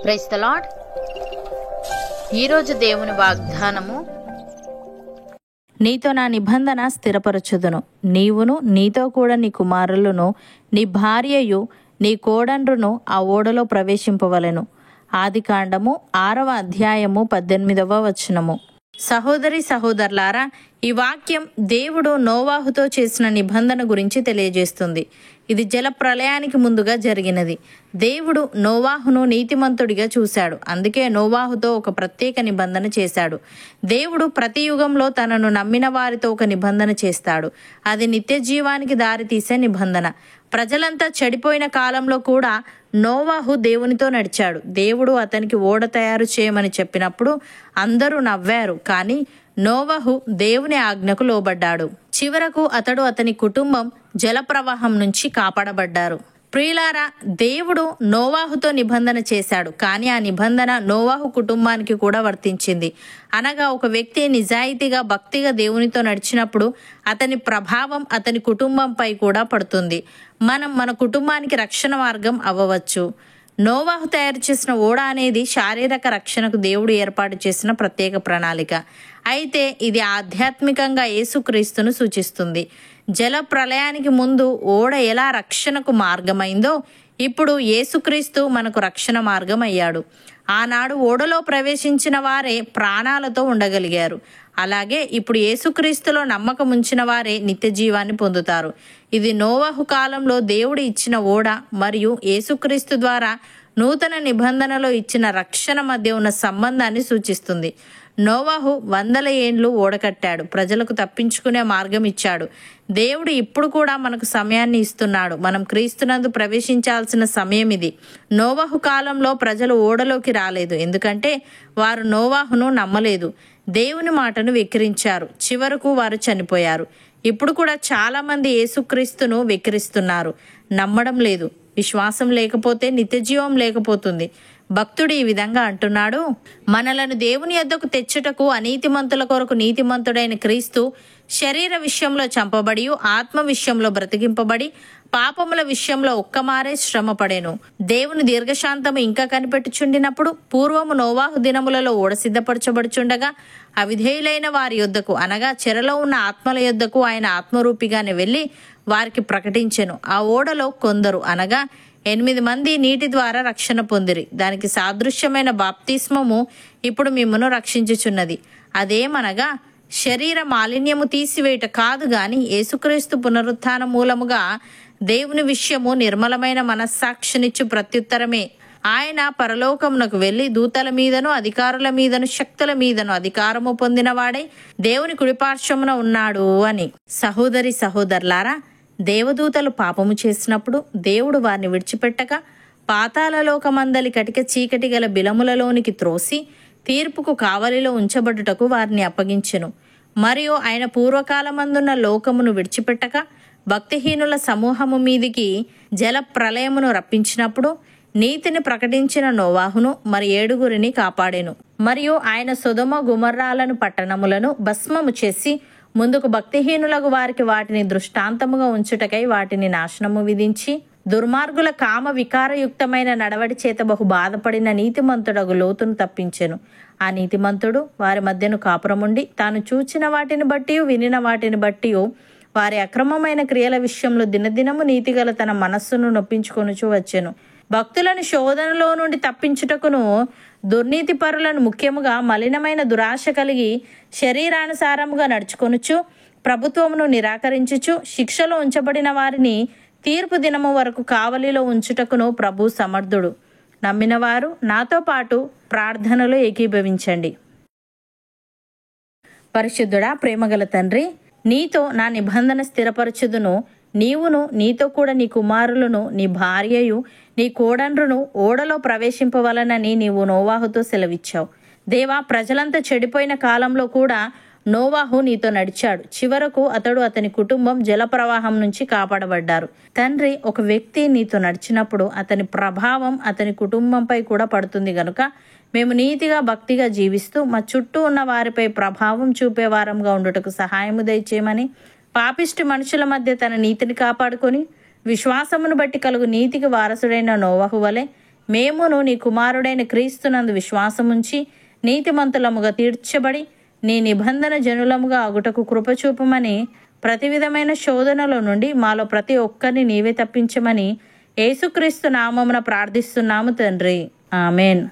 Praise the lord. ఈరోజు దేవుని వాగ్దానము, నీతో నా నిబంధన స్థిరపరచుదును, నీవును నీతో కూడా నీ కుమారులను నీ భార్యయు నీ కోడండ్రును ఆ ఓడలో ప్రవేశింపవలెను. ఆదికాండము 6వ అధ్యాయము 18వ వచనము. సహోదరి సహోదరులారా, ఈ వాక్యం దేవుడు నోవాహుతో చేసిన నిబంధన గురించి తెలియజేస్తుంది. ఇది జల ప్రళయానికి ముందుగా జరిగినది. దేవుడు నోవాహును నీతిమంతుడిగా చూశాడు. అందుకే నోవాహుతో ఒక ప్రత్యేక నిబంధన చేశాడు. దేవుడు ప్రతి యుగంలో తనను నమ్మిన వారితో ఒక నిబంధన చేస్తాడు. అది నిత్య జీవానికి దారితీసే నిబంధన. ప్రజలంతా చెడిపోయిన కాలంలో కూడా నోవాహు దేవునితో నడిచాడు. దేవుడు అతనికి ఓడ తయారు చేయమని చెప్పినప్పుడు అందరూ నవ్వారు. కానీ నోవాహు దేవుని ఆజ్ఞకు లోబడ్డాడు. చివరకు అతడు అతని కుటుంబం జల ప్రవాహం నుంచి కాపాడబడ్డారు. ప్రియులారా, దేవుడు నోవాహుతో నిబంధన చేశాడు. కానీ ఆ నిబంధన నోవాహు కుటుంబానికి కూడా వర్తించింది. అనగా ఒక వ్యక్తి నిజాయితీగా భక్తిగా దేవునితో నడిచినప్పుడు అతని ప్రభావం అతని కుటుంబంపై కూడా పడుతుంది. మనం మన కుటుంబానికి రక్షణ మార్గం అవ్వవచ్చు. నోవాహు తయారు చేసిన ఓడ అనేది శారీరక రక్షణకు దేవుడు ఏర్పాటు చేసిన ప్రత్యేక ప్రణాళిక. అయితే ఇది ఆధ్యాత్మికంగా యేసుక్రీస్తును సూచిస్తుంది. జల ప్రళయానికి ముందు ఓడ ఎలా రక్షణకు మార్గమైందో ఇప్పుడు యేసుక్రీస్తు మనకు రక్షణ మార్గం అయ్యాడు. ఆనాడు ఓడలో ప్రవేశించిన వారే ప్రాణాలతో ఉండగలిగారు. అలాగే ఇప్పుడు యేసుక్రీస్తులో నమ్మకం ఉంచిన వారే నిత్య జీవాన్ని పొందుతారు. ఇది నోవాహు కాలంలో దేవుడు ఇచ్చిన ఓడ మరియు యేసుక్రీస్తు ద్వారా నూతన నిబంధనలో ఇచ్చిన రక్షణ మధ్య ఉన్న సంబంధాన్ని సూచిస్తుంది. నోవాహు 100 ఏండ్లు ఓడ కట్టాడు. ప్రజలకు తప్పించుకునే మార్గం ఇచ్చాడు. దేవుడు ఇప్పుడు కూడా మనకు సమయాన్ని ఇస్తున్నాడు. మనం క్రీస్తునందు ప్రవేశించాల్సిన సమయం ఇది. నోవాహు కాలంలో ప్రజలు ఓడలోకి రాలేదు, ఎందుకంటే వారు నోవాహును నమ్మలేదు. దేవుని మాటను వెక్కిరించారు. చివరకు వారు చనిపోయారు. ఇప్పుడు కూడా చాలా మంది యేసుక్రీస్తును వెక్కిరిస్తున్నారు. నమ్మడం లేదు. విశ్వాసం లేకపోతే నిత్య జీవం లేకపోతుంది. భక్తుడు ఈ విధంగా అంటున్నాడు, మనలను దేవుని యొద్దకు తెచ్చుటకు అనీతిమంతుల కొరకు నీతిమంతుడైన క్రీస్తు శరీర విషయంలో చంపబడి ఆత్మ విషయంలో బ్రతికింపబడి పాపముల విషయంలో ఒక్కమారే శ్రమపడెను. దేవుని దీర్ఘశాంతము ఇంకా కనిపెట్టుచుండినప్పుడు పూర్వము నోవాహు దినములలో ఓడ సిద్ధపరచబడుచుండగా అవిధేయులైన వారి యొద్దకు అనగా చెరలో ఉన్న ఆత్మల యొద్దకు ఆయన ఆత్మరూపిగానే వెళ్లి వారికి ప్రకటించెను. ఆ ఓడలో కొందరు అనగా 8 మంది నీటి ద్వారా రక్షణ పొందిరి. దానికి సాదృశ్యమైన బాప్తిస్మము ఇప్పుడు మిమ్మును రక్షించుచున్నది. అదేమనగా శరీర మాలిన్యము తీసివేయట కాదు గాని యేసుక్రీస్తు పునరుత్థాన మూలముగా దేవుని విషయము నిర్మలమైన మనస్సాక్షినిచ్చు ప్రత్యుత్తరమే. ఆయన పరలోకమునకు వెళ్లి దూతల మీదను అధికారుల మీదను శక్తుల మీదను అధికారము పొందినవాడై దేవుని కుడిపార్శ్వమున ఉన్నాడు అని. సహోదరి సహోదరులారా, దేవదూతలు పాపము చేసినప్పుడు దేవుడు వారిని విడిచిపెట్టక పాతాళలోకమందలి కటిక చీకటి గల బిలములలోనికి త్రోసి తీర్పుకు కావలిలో ఉంచబడుటకు వారిని అప్పగించెను. మరియు ఆయన పూర్వకాలమందున్న లోకమును విడిచిపెట్టక భక్తిహీనుల సమూహము మీదికి జల ప్రళయమును రప్పించినప్పుడు నీతిని ప్రకటించిన నోవాహును మరి 7 కాపాడెను. మరియు ఆయన సొదొమ గుమర్రాలను పట్టణములను భస్మము చేసి ముందుకు భక్తిహీనులకు వారికి వాటిని దృష్టాంతముగా ఉంచుటకై వాటిని నాశనము విధించి దుర్మార్గుల కామ వికారయుక్తమైన నడవడి చేత బహు బాధపడిన నీతిమంతుడగు లోతును తప్పించెను. ఆ నీతిమంతుడు వారి మధ్యను కాపురముండి తాను చూచిన వాటిని బట్టి వినిన వాటిని బట్టి వారి అక్రమమైన క్రియల విషయంలో దినదినము నీతిగల తన మనస్సును నొప్పించుకొనుచు వచ్చెను. భక్తులను శోధనలో నుండి తప్పించుటకును దుర్నీతి పరులను ముఖ్యముగా మలినమైన దురాశ కలిగి శరీరానుసారముగా నడుచుకొనుచు ప్రభుత్వమును నిరాకరించుచు శిక్షలో ఉంచబడిన వారిని తీర్పు దినము వరకు కావలిలో ఉంచుటకును ప్రభు సమర్థుడు. నమ్మిన వారు నాతో పాటు ప్రార్థనలో ఏకీభవించండి. పరిశుద్ధుడా, ప్రేమగల తండ్రి, నీతో నా నిబంధన స్థిరపరచుదును, నీవును నీతో కూడా నీ కుమారులను నీ భార్యయు నీ కోడండ్రును ఓడలో ప్రవేశింపవలనని నీవు నోవాహుతో సెలవిచ్చావు. దేవా, ప్రజలంతా చెడిపోయిన కాలంలో కూడా నోవాహు నీతో నడిచాడు. చివరకు అతడు అతని కుటుంబం జల ప్రవాహం నుంచి కాపాడబడ్డారు. తండ్రి, ఒక వ్యక్తి నీతో నడిచినప్పుడు అతని ప్రభావం అతని కుటుంబంపై కూడా పడుతుంది గనుక మేము నీతిగా భక్తిగా జీవిస్తూ మా చుట్టూ ఉన్న వారిపై ప్రభావం చూపే వారంగా ఉండుటకు సహాయము దయచేయమని, పాపిష్టి మనుషుల మధ్య తన నీతిని కాపాడుకొని విశ్వాసమును బట్టి కలుగు నీతికి వారసుడైన నోవహు వలె మేమును నీ కుమారుడైన క్రీస్తునందు విశ్వాసముంచి నీతిమంతులముగా తీర్చబడి నీ నిబంధన జనులముగా అగుటకు కృపచూపమని ప్రతి విధమైన శోధనలో నుండి మాలో ప్రతి ఒక్కరిని నీవే తప్పించమని యేసుక్రీస్తు నామమున ప్రార్థిస్తున్నాము తండ్రి. ఆమెన్.